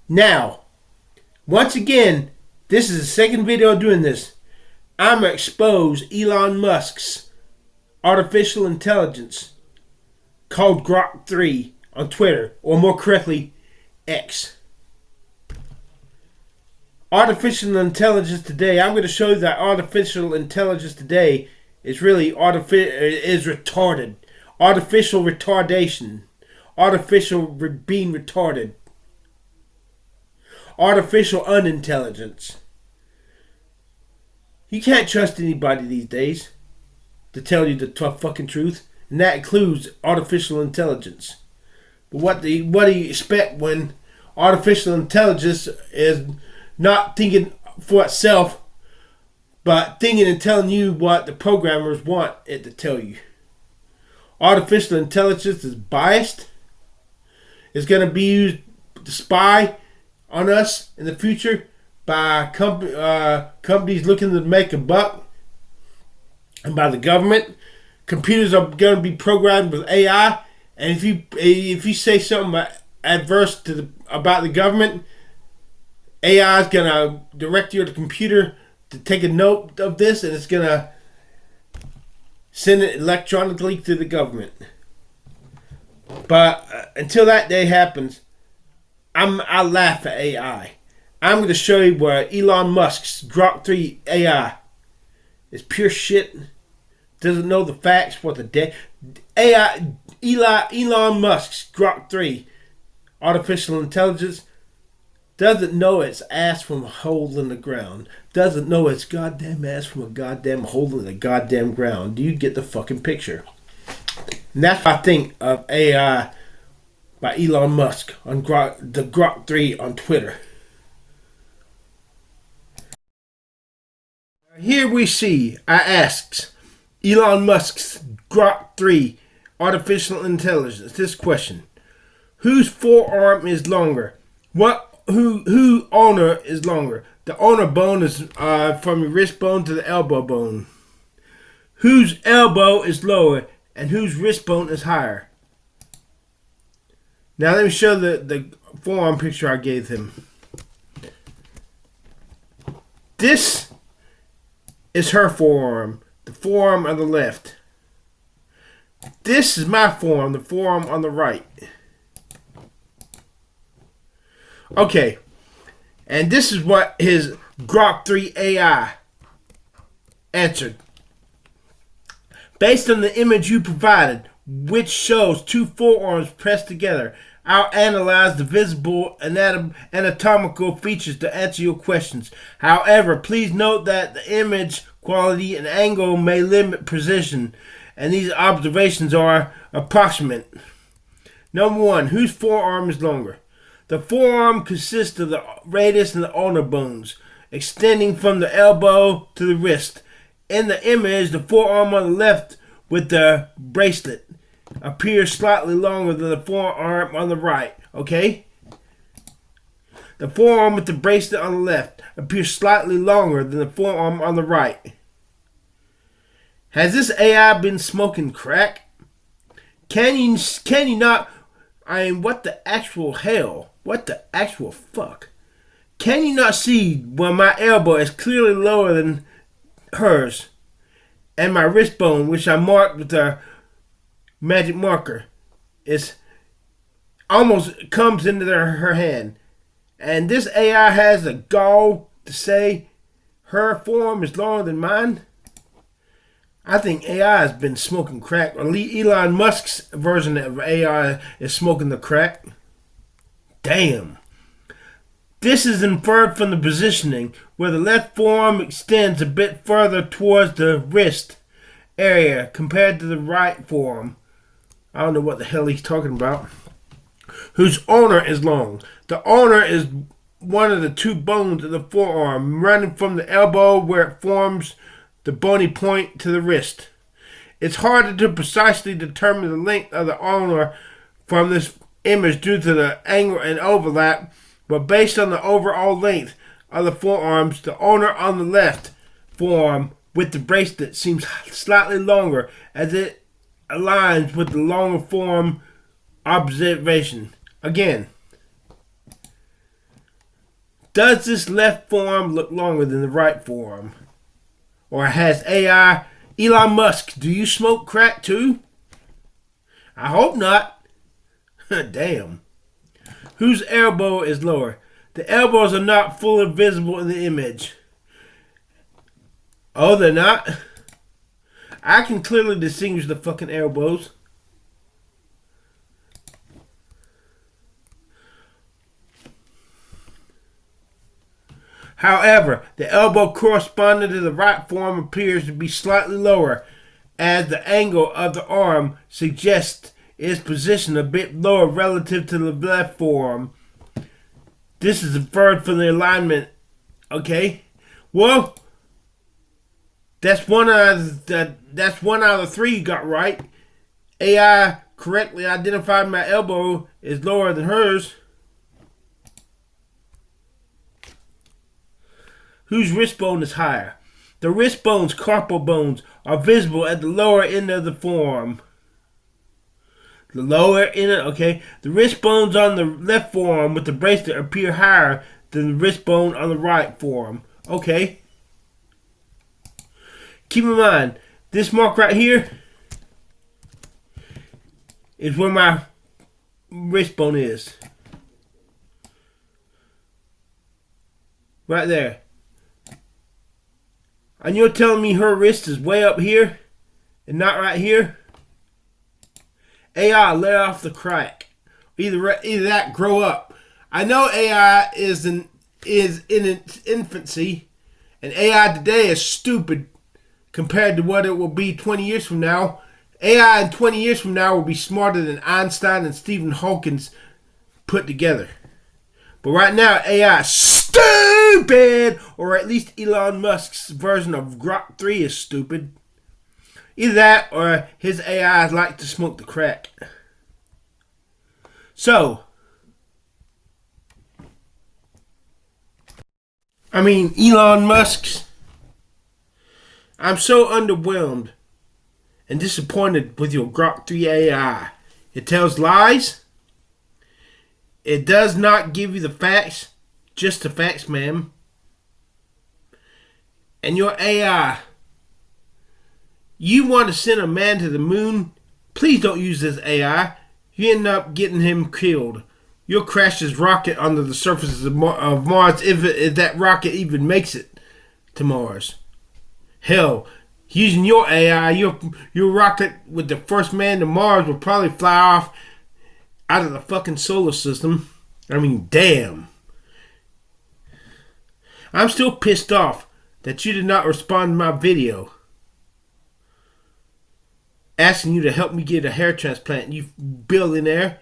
Now, once again, this is the second video doing this. I'm going to expose Elon Musk's artificial intelligence called Grok 3 on Twitter, or more correctly, X. Artificial intelligence today, I'm going to show you that artificial intelligence today is really retarded. Artificial retardation. Artificial being retarded. Artificial unintelligence. You can't trust anybody these days to tell you the tough fucking truth, and that includes artificial intelligence. But what do you expect when artificial intelligence is not thinking for itself, but thinking and telling you what the programmers want it to tell you? Artificial intelligence is biased. It's going to be used to spy on us in the future by companies looking to make a buck, and by the government. Computers are going to be programmed with AI, and if you say something adverse about the government, AI is going to direct your computer to take a note of this, and it's going to send it electronically to the government. But until that day happens, I laugh at AI. I'm going to show you where Elon Musk's Grok 3 AI is pure shit. Doesn't know the facts. Elon Musk's Grok 3 artificial intelligence doesn't know its ass from a hole in the ground. Doesn't know its goddamn ass from a goddamn hole in the goddamn ground. Do you get the fucking picture? And that's what I think of AI by Elon Musk on the Grok 3 on Twitter. Here we see, I asks Elon Musk's Grok 3 artificial intelligence this question: whose forearm is longer? Who owner is longer? The owner bone is from your wrist bone to the elbow bone. Whose elbow is lower and whose wrist bone is higher? Now let me show the forearm picture I gave him. This is her forearm, the forearm on the left. This is my forearm, the forearm on the right. Okay, and this is what his Grok 3 AI answered. Based on the image you provided, which shows two forearms pressed together, I'll analyze the visible anatomical features to answer your questions. However, please note that the image quality and angle may limit precision, and these observations are approximate. Number one, whose forearm is longer? The forearm consists of the radius and the ulnar bones, extending from the elbow to the wrist. In the image, the forearm on the left with the bracelet appears slightly longer than the forearm on the right, okay? The forearm with the bracelet on the left appears slightly longer than the forearm on the right. Has this AI been smoking crack? Can you not? I mean, what the actual hell? What the actual fuck? Can you not see when my elbow is clearly lower than hers, and my wrist bone, which I marked with a magic marker, is almost comes into her hand? And this AI has the gall to say her forearm is longer than mine? I think AI has been smoking crack, or Elon Musk's version of AI is smoking the crack. Damn. This is inferred from the positioning, where the left forearm extends a bit further towards the wrist area compared to the right forearm. I don't know what the hell he's talking about. Whose ulnar is long? The ulnar is one of the two bones of the forearm, running from the elbow where it forms the bony point to the wrist. It's harder to precisely determine the length of the ulnar from this image due to the angle and overlap, but based on the overall length of the forearms, the ulnar on the left forearm with the bracelet seems slightly longer as it aligns with the longer forearm observation. Again, Does this left forearm look longer than the right forearm? Or has AI... Elon Musk, do you smoke crack too? I hope not. Damn. Whose elbow is lower? The elbows are not fully visible in the image. Oh, they're not? I can clearly distinguish the fucking elbows. However, the elbow corresponding to the right forearm appears to be slightly lower, as the angle of the arm suggests its position a bit lower relative to the left forearm. This is inferred from the alignment. Okay, well, that's one out of the three you got right. AI correctly identified my elbow is lower than hers. Whose wrist bone is higher? The wrist bone's carpal bones are visible at the lower end of the forearm. The lower end, okay. The wrist bones on the left forearm with the bracelet appear higher than the wrist bone on the right forearm. Okay. Keep in mind, this mark right here is where my wrist bone is. Right there. And you're telling me her wrist is way up here and not right here? AI, lay off the crack. Either that, grow up. I know AI is in its infancy, and AI today is stupid compared to what it will be 20 years from now. AI in 20 years from now will be smarter than Einstein and Stephen Hawking put together. But right now, AI is stupid, or at least Elon Musk's version of Grok 3 is stupid. Either that, or his AIs like to smoke the crack. So, Elon Musk's. I'm so underwhelmed and disappointed with your Grok 3 AI. It tells lies. It does not give you the facts, just the facts, ma'am. And your AI, you want to send a man to the moon? Please don't use this AI. You end up getting him killed. You'll crash his rocket onto the surface of Mars if that rocket even makes it to Mars. Hell, using your AI, your rocket with the first man to Mars will probably fly off out of the fucking solar system. Damn. I'm still pissed off that you did not respond to my video asking you to help me get a hair transplant, you billionaire.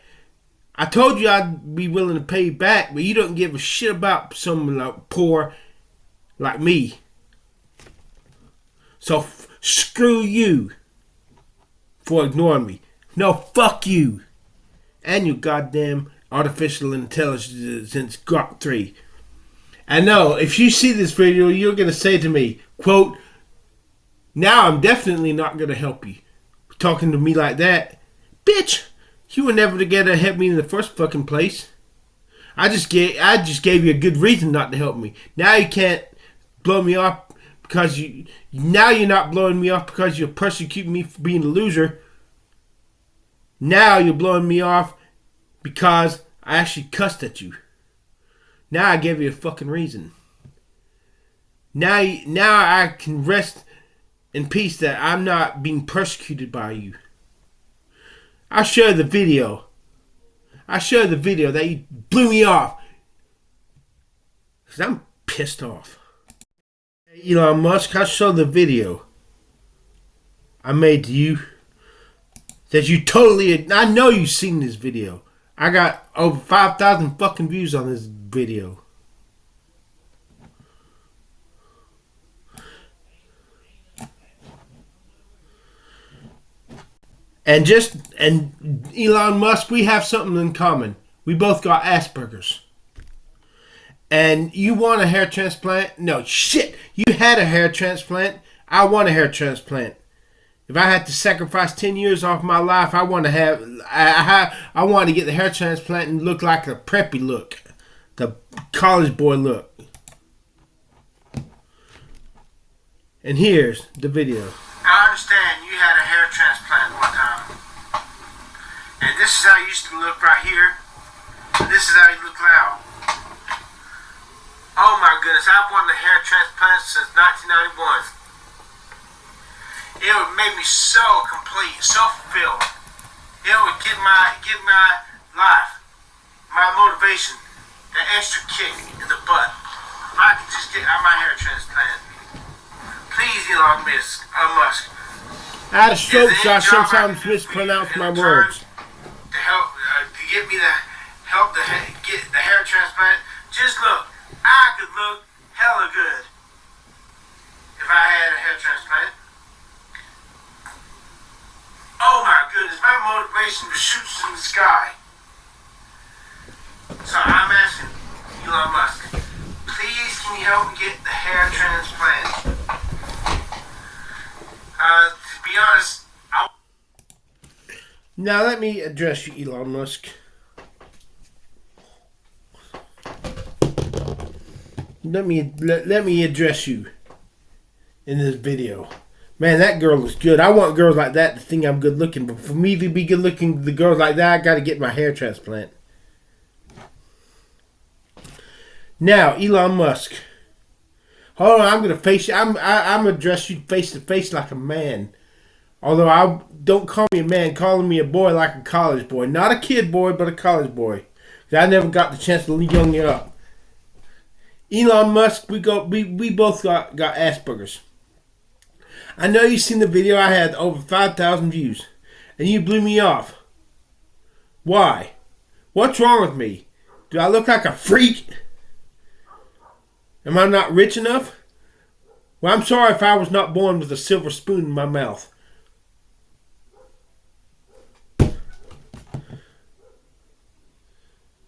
I told you I'd be willing to pay you back, but you don't give a shit about someone like poor like me. So screw you for ignoring me. No, fuck you. And your goddamn artificial intelligence Grok 3. I know, if you see this video, you're going to say to me, quote, now I'm definitely not going to help you. Talking to me like that. Bitch, you were never together to help me in the first fucking place. I just gave you a good reason not to help me. Now you can't blow me off because now you're not blowing me off because you're persecuting me for being a loser. Now you're blowing me off because I actually cussed at you. Now I gave you a fucking reason. Now I can rest in peace that I'm not being persecuted by you. I showed the video. that you blew me off. Because I'm pissed off. Elon Musk, I showed the video I made to you. That you totally... I know you've seen this video. I got over 5,000 fucking views on this video. And Elon Musk, we have something in common. We both got Asperger's. And you want a hair transplant? No, shit. You had a hair transplant. I want a hair transplant. If I had to sacrifice 10 years off my life, I want to get the hair transplant and look like a preppy look. The college boy look. And here's the video. I understand you had a hair transplant one time. And this is how you used to look right here. And this is how you look now. Oh my goodness, I've wanted a hair transplant since 1991. It would make me so complete, so fulfilled. It would give my life, my motivation, that extra kick in the butt. If I could just get my hair transplant. Please, Elon Musk. I had a stroke, so I sometimes mispronounce my words. To help, to get me help get the hair transplant. Just look, I could look hella good if I had a hair transplant. Oh my goodness, my motivation to shoot in the sky. So I'm asking Elon Musk, please can you help me get the hair transplant? To be honest, now let me address you, Elon Musk. Let me address you in this video. Man, that girl looks good. I want girls like that to think I'm good looking, but for me to be good looking, the girls like that, I gotta get my hair transplant. Now, Elon Musk. Hold on, I'm gonna face you. I'm gonna address you face to face like a man. Although I don't call me a man, calling me a boy like a college boy, not a kid boy, but a college boy. 'Cause I never got the chance to young you up. Elon Musk, we both got Asperger's. I know you've seen the video. I had over 5,000 views, and you blew me off. Why? What's wrong with me? Do I look like a freak? Am I not rich enough? Well, I'm sorry if I was not born with a silver spoon in my mouth.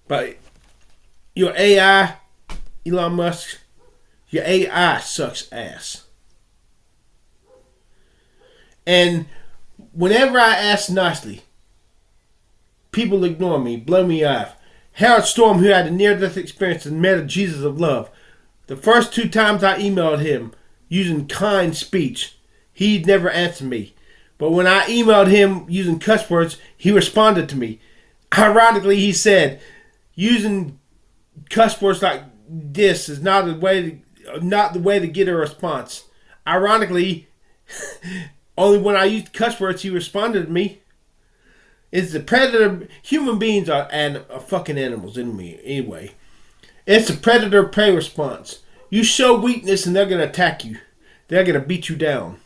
But your AI, Elon Musk, your AI sucks ass. And whenever I ask nicely, people ignore me, blow me off. Harold Storm, who had a near-death experience and met a Jesus of love, the first 2 times I emailed him using kind speech, he'd never answered me. But when I emailed him using cuss words, he responded to me. Ironically, he said, using cuss words like this is not the way to get a response. Ironically, only when I used cuss words he responded to me. It's the predator. Human beings are fucking animals anyway. It's a predator-prey response. You show weakness and they're going to attack you. They're going to beat you down.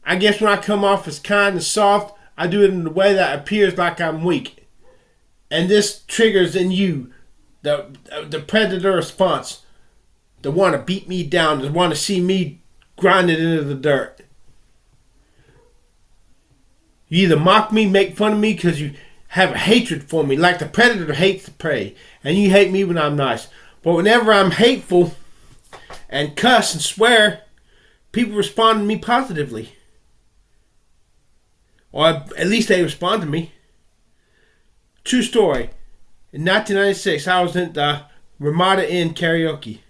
I guess when I come off as kind and soft, I do it in a way that appears like I'm weak. And this triggers in you the predator response. They want to beat me down. They want to see me grinded into the dirt. You either mock me, make fun of me because you have a hatred for me, like the predator hates the prey, and you hate me when I'm nice. But whenever I'm hateful and cuss and swear, people respond to me positively. Or at least they respond to me. True story. In 1996, I was in the Ramada Inn karaoke.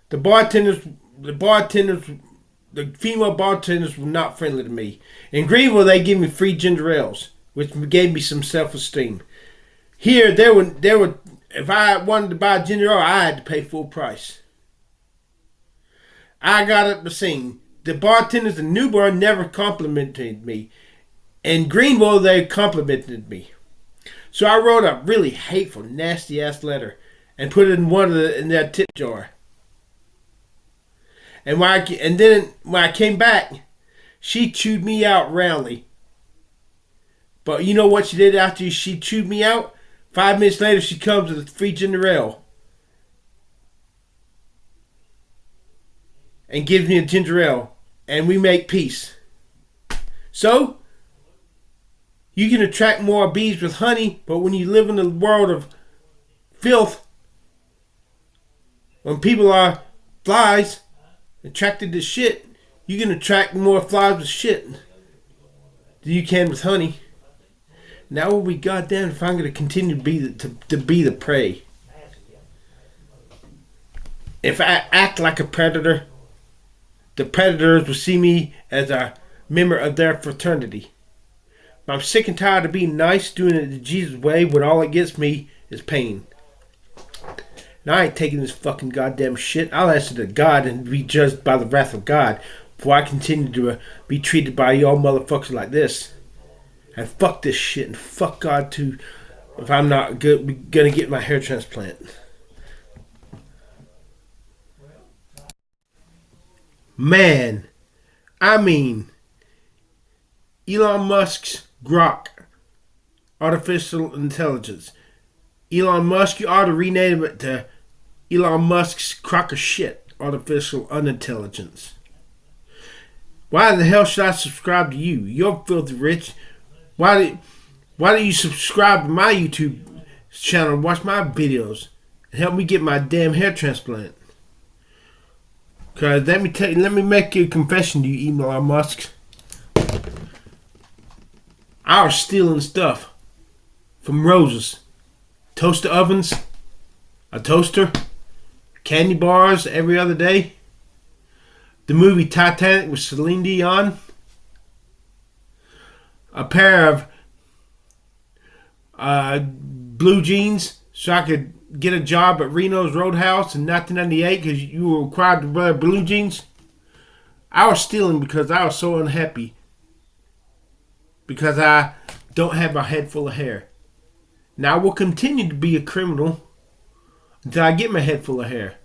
The female bartenders were not friendly to me. In Greenville, they gave me free ginger ales, which gave me some self-esteem. Here, there were. If I wanted to buy ginger ale, I had to pay full price. I got up to sing. The bartenders in Newburgh never complimented me. In Greenville, they complimented me. So I wrote a really hateful, nasty-ass letter and put it in that tip jar. And then when I came back, she chewed me out roundly. But you know what she did after she chewed me out? 5 minutes later, she comes with a free ginger ale and gives me a ginger ale, and we make peace. So, you can attract more bees with honey, but when you live in a world of filth, when people are flies attracted to shit, you can attract more flies with shit than you can with honey. Now will be goddamn if I'm going to continue to be the prey. If I act like a predator, the predators will see me as a member of their fraternity. But I'm sick and tired of being nice, doing it the Jesus way, when all it gets me is pain. And I ain't taking this fucking goddamn shit. I'll answer to God and be judged by the wrath of God before I continue to be treated by y'all motherfuckers like this. And fuck this shit, and fuck God too, if I'm not gonna get my hair transplant. Man, I mean, Elon Musk's Grok, artificial intelligence. Elon Musk, you ought to rename it to Elon Musk's crock of shit, artificial unintelligence. Why the hell should I subscribe to you? You're filthy rich. Why do you subscribe to my YouTube channel and watch my videos and help me get my damn hair transplant? Cause let me make you a confession to you, Elon Musk. I was stealing stuff from Rose's, toaster ovens, a toaster, candy bars every other day, the movie Titanic with Celine Dion, a pair of blue jeans so I could get a job at Reno's Roadhouse in 1998 because you were required to wear blue jeans. I was stealing because I was so unhappy because I don't have my head full of hair. Now I will continue to be a criminal until I get my head full of hair.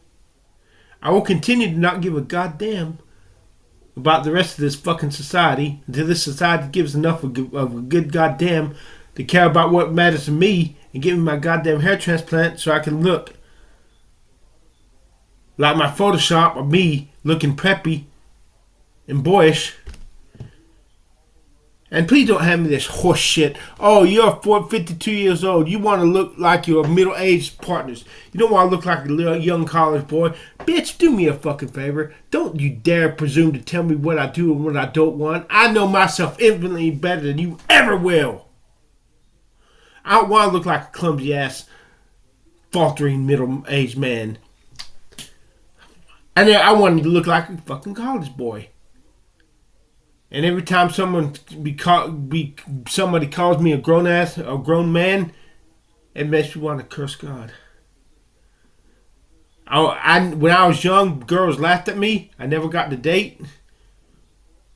I will continue to not give a goddamn about the rest of this fucking society until this society gives enough of a good goddamn to care about what matters to me and give me my goddamn hair transplant so I can look like my Photoshop of me looking preppy and boyish. And please don't hand me this horse shit. Oh, you're 52 years old. You want to look like your middle-aged partners. You don't want to look like a little young college boy. Bitch, do me a fucking favor. Don't you dare presume to tell me what I do and what I don't want. I know myself infinitely better than you ever will. I don't want to look like a clumsy-ass, faltering middle-aged man. And I wanted to look like a fucking college boy. And every time somebody calls me a grown man, it makes me want to curse God. When I was young, girls laughed at me. I never got to date.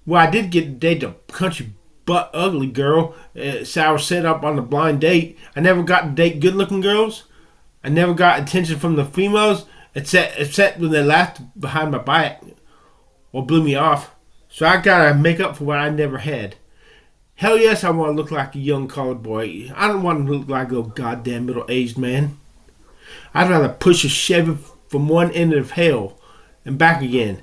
Well, I did get to date a country butt ugly girl. So I was set up on a blind date. I never got to date good looking girls. I never got attention from the females, except when they laughed behind my back or blew me off. So I gotta make up for what I never had. Hell yes, I want to look like a young college boy. I don't want to look like a goddamn middle-aged man. I'd rather push a Chevy from one end of hell and back again,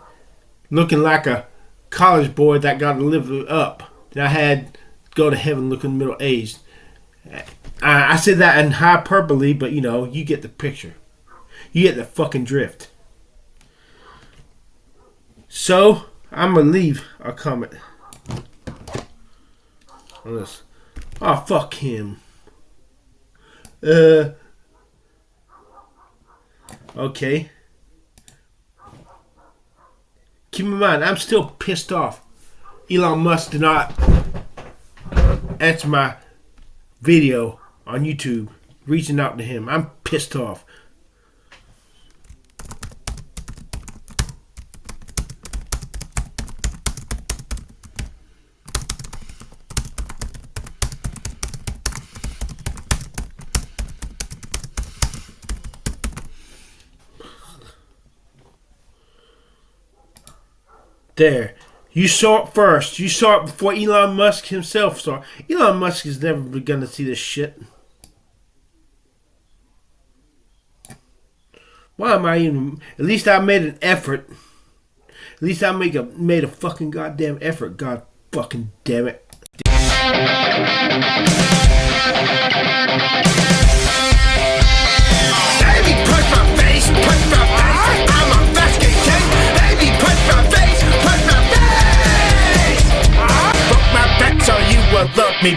looking like a college boy that got to live up, than I had to go to heaven looking middle-aged. I said that in hyperbole, but you get the picture. You get the fucking drift. So I'm gonna leave a comment on this. Oh, fuck him. Okay. Keep in mind, I'm still pissed off. Elon Musk did not answer my video on YouTube reaching out to him. I'm pissed off. There. You saw it first. You saw it before Elon Musk himself saw it. Elon Musk is never going to see this shit. Why am I even... At least I made an effort. At least I made a fucking goddamn effort. God fucking damn it. Baby, punch my face, punch my face. I'm a basket cake. Baby, punch my face, punch my face. Fuck my back so you will love me.